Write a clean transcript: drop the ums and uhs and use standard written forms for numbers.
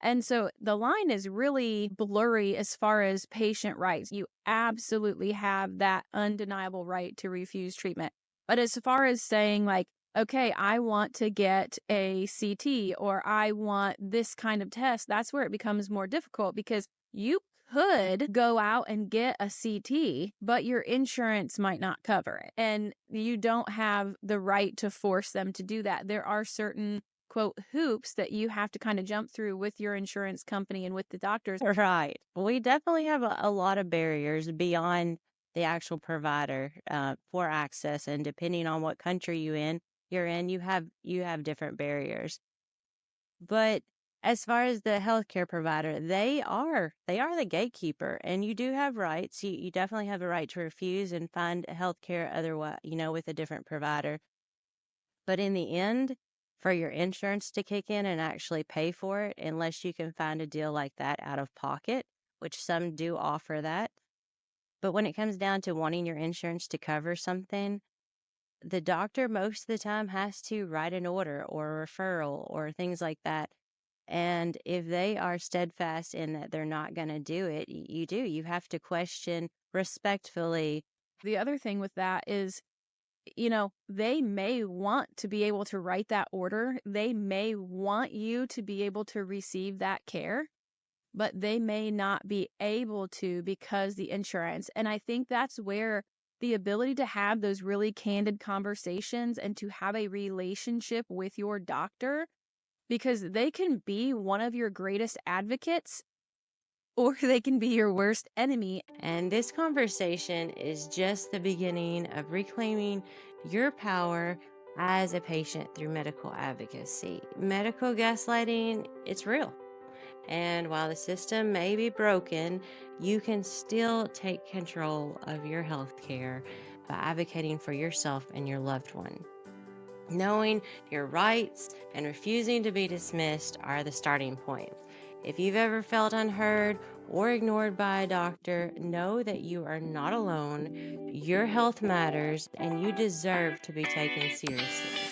And so the line is really blurry as far as patient rights. You absolutely have that undeniable right to refuse treatment. But as far as saying, like, okay, I want to get a CT or I want this kind of test, that's where it becomes more difficult because you could go out and get a CT, but your insurance might not cover it. And you don't have the right to force them to do that. There are certain quote hoops that you have to kind of jump through with your insurance company and with the doctors. Right. We definitely have a lot of barriers beyond the actual provider for access, and depending on what country you're in, you have different barriers. But as far as the healthcare provider, they are the gatekeeper, and you do have rights. You definitely have the right to refuse and find healthcare otherwise, with a different provider. But in the end, for your insurance to kick in and actually pay for it, unless you can find a deal like that out of pocket, which some do offer that. But when it comes down to wanting your insurance to cover something, the doctor most of the time has to write an order or a referral or things like that. And if they are steadfast in that they're not going to do it, you have to question respectfully. The other thing with that is, they may want to be able to write that order. They may want you to be able to receive that care, but they may not be able to because the insurance. And I think that's where the ability to have those really candid conversations and to have a relationship with your doctor, because they can be one of your greatest advocates or they can be your worst enemy. And this conversation is just the beginning of reclaiming your power as a patient through medical advocacy. Medical gaslighting, it's real. And while the system may be broken, you can still take control of your health care by advocating for yourself and your loved one. Knowing your rights and refusing to be dismissed are the starting point. If you've ever felt unheard or ignored by a doctor, know that you are not alone. Your health matters and you deserve to be taken seriously.